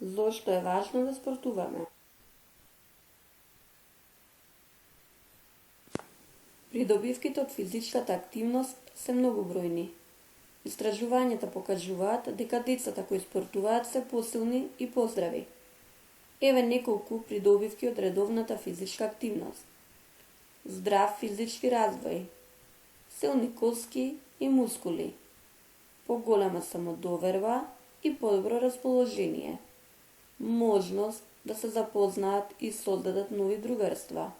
Зошто е важно да спортуваме? Придобивките од физичката активност се многобројни. Истражувањата покажуваат дека децата кои спортуваат се посилни и поздрави. Еве неколку придобивки од редовната физичка активност. Здрав физички развој, силни коски и мускули, поголема самодоверба и подобро расположение, можност да се запознаат и создадат нови другарства,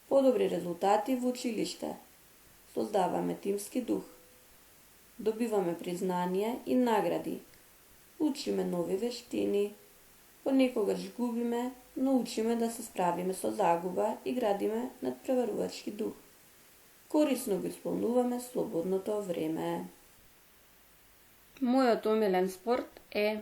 подобри резултати во училиште, создаваме тимски дух, добиваме признание и награди, учиме нови вештини, понекогаш губиме, но учиме да се справиме со загуба и градиме надпреварувачки дух. Корисно го исполнуваме слободното време. Мојот омилен спорт е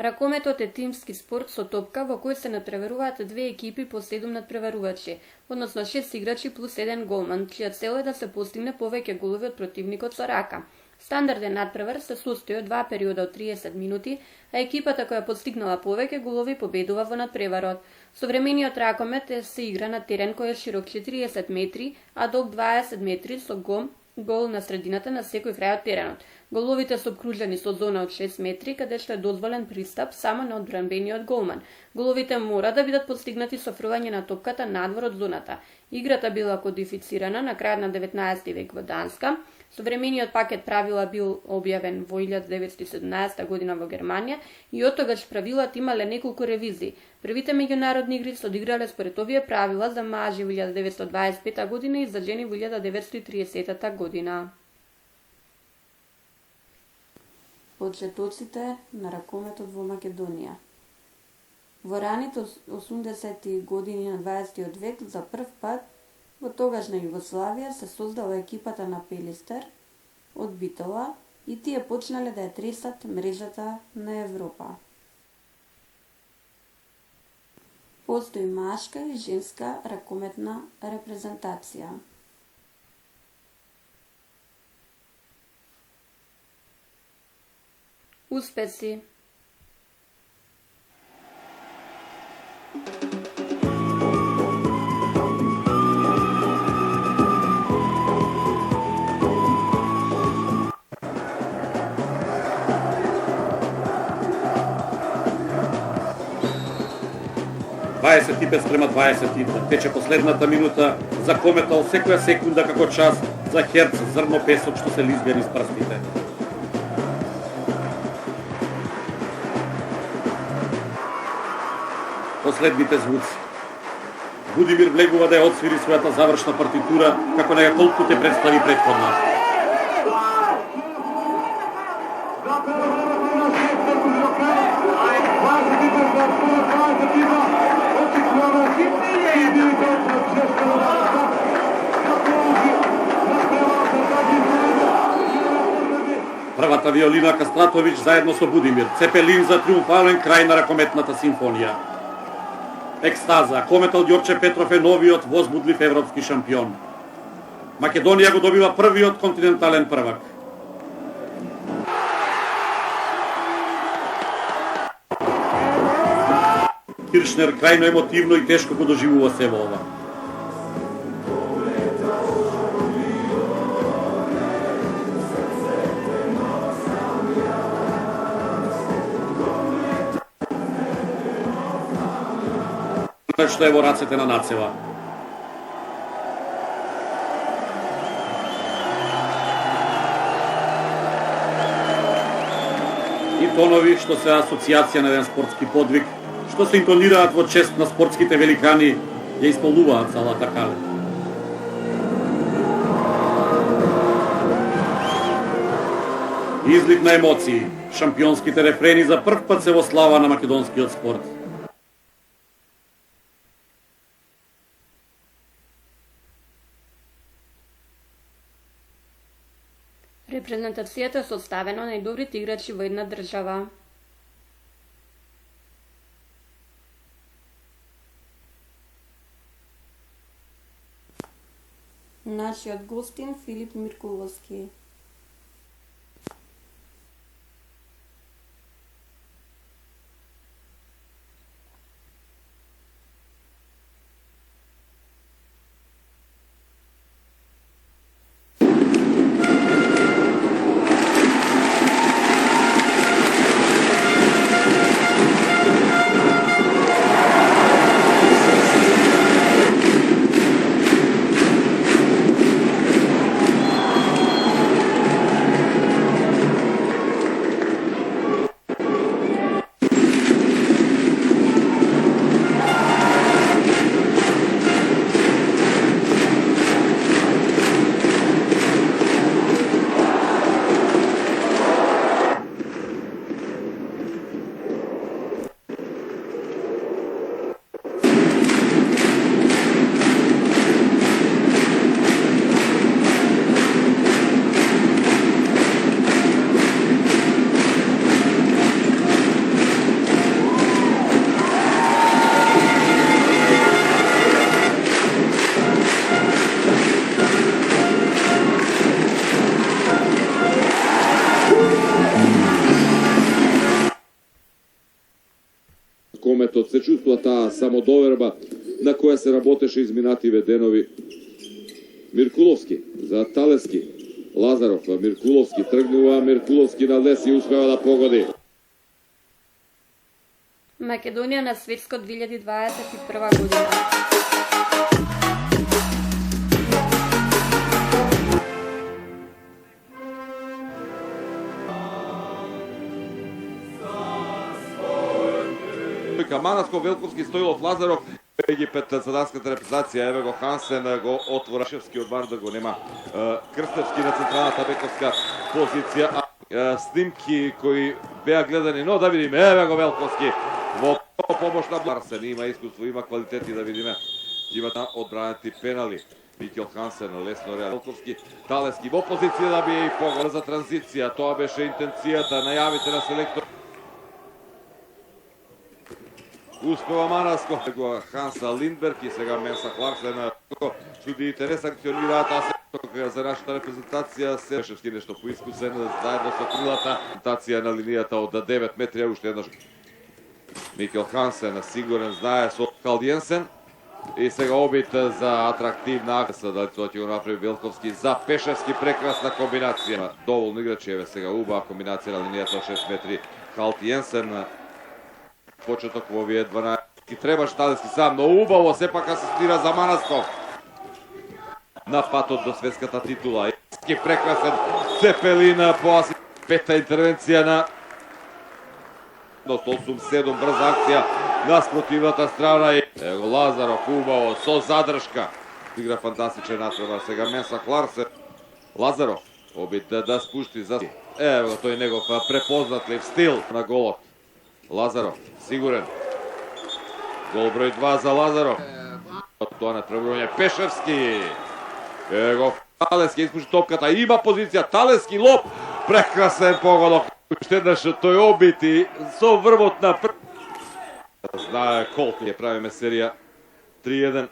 ракометот е тимски спорт со топка во кој се надпреваруваат две екипи по 7 надпреварувачи, односно 6 играчи плюс 1 голман, чија цел е да се постигне повеќе голови од противникот со рака. Стандарден надпревар се состои од два периода од 30 минути, а екипата која постигнала повеќе голови победува во надпреварот. Современиот ракомет се игра на терен кој е широк 40 метри, а долг 20 метри со гол на средината на секој крај од теренот. Головите се обкружени со зона од 6 метри, каде што е дозволен пристап само на одбранбениот голман. Головите мора да бидат постигнати со фрлање на топката надвор од зоната. Играта била кодифицирана на крајот на 19 век во Данска. Современиот пакет правила бил објавен во 1917 година во Германија и оттогаш правилата имале неколку ревизии. Првите меѓународни игри се одиграле според овие правила за мажи во 1925 година и за жени во 1930 година. Почетоците на ракометот во Македонија. Во раните 80-ти години на 20 век за прв пат во тогашна Југославија се создала екипата на Пелистер од Битола и тие почнале да ја тресат мрежата на Европа. Постои машка и женска ракометна репрезентација. Успеси. Према 22. Тече последната минута за Кометал, секоја секунда како час за Херц, зрно песок што се лизга низ прстите. Последните звуци. Будимир влегува да ја отсвири својата завршна партитура, како на ја толку те представи предходно. Првата виолина Кастратовиќ заедно со Будимир, Цепелин за триумфален крај на ракометната симфонија. Екстаза, Кометал Ѓорче Петров е новиот возбудлив европски шампион. Македонија го добива првиот континентален првак. Киршнер крајно емотивно и тешко го доживува сево ова. Што е во рацете на Нацева. И тонови што се асоциација на еден спортски подвиг, што се интонираат во чест на спортските великани, ја исполнуваат целата кале. Излив на емоции, шампионските рефрени за прв пат се во слава на македонскиот спорт. Репрезентацијата е составена од најдобрите играчи во една држава. нашиот гостин Филип Миркуловски. Кометот се чувствува таа самодоверба на која се работеше изминативе денови. Миркуловски за Талески. Лазаров, Миркуловски тргнува, Миркуловски на лес и успева да погоди. Македонија на светско 2021 година. Манаско, Велковски, Стоилов, Лазаров, Египет за данската репрезентација, еве го Хансен, го отвора Шевски од бар да го нема. Крстевски на централната бековска позиција, снимки кои беа гледани, но да видиме, еве го Велковски во помош на Арсен, има искуство, има квалитети да видиме. Имат одбранети пенали. Микел Хансен, лесно реал. Велковски, Талески во позиција да би и погол за транзиција, тоа беше интенцијата, најавите на селектор. Успева Манаско, Ханса Линдберг и сега Менса Кларсен. Судиите не санкционираат, а се за нашата репрезентација се Шевски нешто поискусен, заедно со крилата. Репрезентација на линијата од 9 метри, уште еднаш. Микел Хансен, сигурен, знае со Калдиенсен. И сега обид за атрактивна акса, дали тоа ќе го направи Велковски за Пешевски, прекрасна комбинација. Доволно играчи, еве сега убава комбинација на линијата од 6 метри. Калдиенсен. Почеток во овие 12. Требаш Талески сам, но убаво сепак асистира за Манаско. На патот до светската титула. Иски прекрасен Цепелина по асист. Пета интервенција на 8-7 брза акција на спротивната страна. Его Лазаров убаво со задршка. Игра фантастичен натпревар сега Менса Кларсен. Лазаров обид да спушти за... Ево тој негов препознатлив стил на голот. Лазаров, сигурен. Гол број 2 за Лазаров. Тоа на требување Пешевски. Его Талески испуши топката, има позиција, Талески лоп, прекрасен погодок. Уште еднаш тој обити со врвот на знае колку ќе правиме серија 3-1.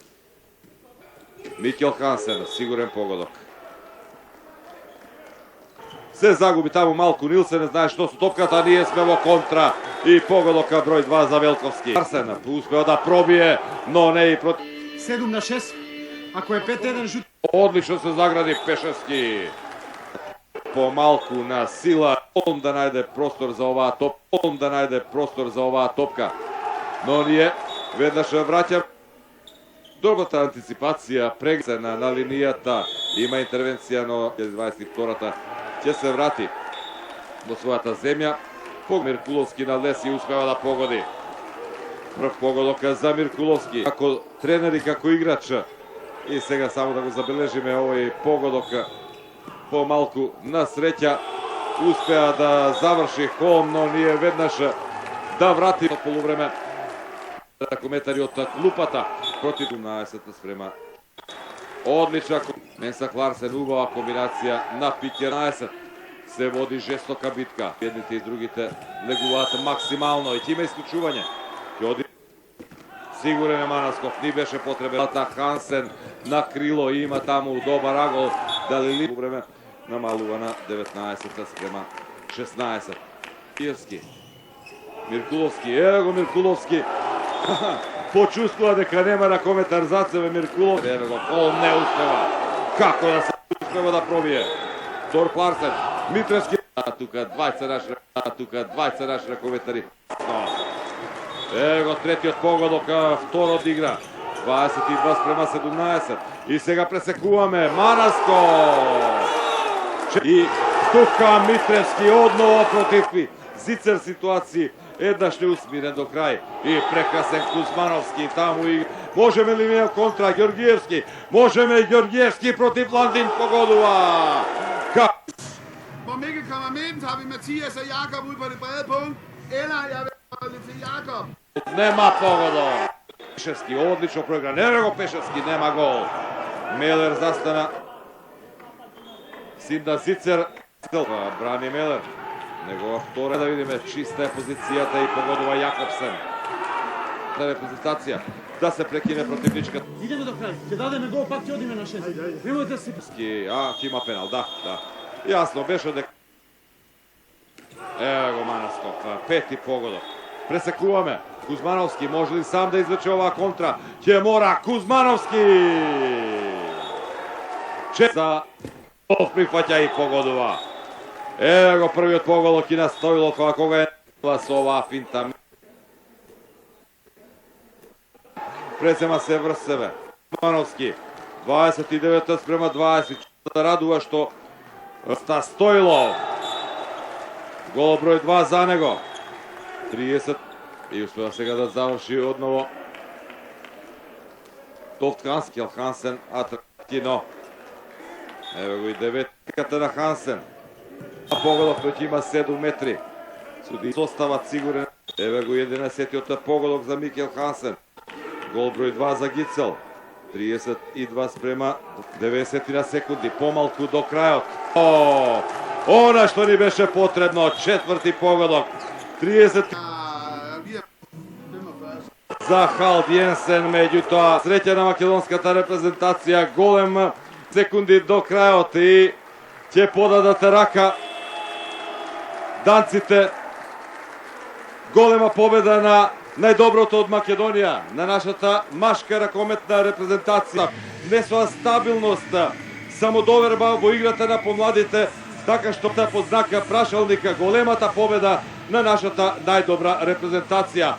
Микел Хансен, сигурен погодок. Се загуби таму малку Нилсен, знае што со топката, ние сме во контра и погодока број 2 за Велковски. Арсен успеа да пробие, но не и против 7-6. Ако е 5-1 жут. Одлично се загради Пешевски. Помалку на сила, он да најде простор за оваа топка. Но ние веднаш враќаме. Добрата антиципација, прегсена на линијата, има интервенција, но 22-та ќе се врати во својата земја. Миркуловски на лес и успева да погоди. Прв погодок за Миркуловски. Како тренер и како играч. И сега само да го забележиме овој погодок помалку на среќа. Успеа да заврши холм, но ние веднаш да врати од полувреме. Коментари од клупата против 17-та спрема. Одлична Менса Кларсен, убава комбинација на пик 11. Се води жестока битка. Едните и другите легуваат максимално и ќе има исклучување. Сигурен е Манасков, ни беше потребен. Хансен на крило има таму добар агол. Дали ли време намалува на 19 спрема 16. Киевски. Миркуловски, ево го Миркуловски. Почувствува дека нема на коме Тарзацеве Миркулов. Ево го, он не успева. Како да се успева да пробие. Дорп Ларсен, Митревски. Тука двајца наши ракометари. Ево го третиот погодок, второ од игра. 22 спрема 17. И сега пресекуваме Манаско. И тука Митревски одново против Зицер ситуации. Еднаш неусмирен до крај. И прекрасен Кузмановски таму и можеме ли ми контра Георгиевски? Можеме Георгиевски против Ландин погодува. Hvor Mikkel kommer med, tager vi Mathias og Jakob ud på det brede punkt. Eller jeg vil holde det til Jakob. Нема погода. Пешевски одлично проигра. Нема го Пешевски, нема гол. Мелер застана. Синда Зицер. Брани Мелер. Негова втора, да видиме чиста е позицијата и погодува Јакобсен. Репрезентација да се прекине противничката. Идеме до крај. Ќе дадеме гол, пак ќе одиме на 6. Немојте да си... Ќе има пенал, да. Јасно беше дека... Ево го Манасков, пети погодок. Пресекуваме. Кузмановски може ли сам да извлече оваа контра? Ќе мора Кузмановски! За прифаќа и погодува. Ево го првиот погодок и на Стоилов, кога е со оваа финта. Презема се врз себе. Кузмановски, 29 спрема 20. Радува што ста Стоилов. Гол број 2 за него. 30. И успева сега да заврши одново. Товткански, Хансен, атрактивно. Ево го и деветката на Хансен. Погодок тој има 7 метри. Суди состават сигурен. Ево го 11-тиот погодок за Микел Хансен. Гол број 2 за Гицел. 32 спрема 90 на секунди. Помалку до крајот. Она што ни беше потребно. Четврти погодок. 30 за Халд Јенсен, меѓутоа среќа на македонската репрезентација, голем секунди до крајот и ќе подадат рака данците. Голема победа на најдоброто од Македонија, на нашата машка ракометна репрезентација. Внесува стабилност, самодоверба во играта на помладите, така што под знака прашалника големата победа на нашата најдобра репрезентација.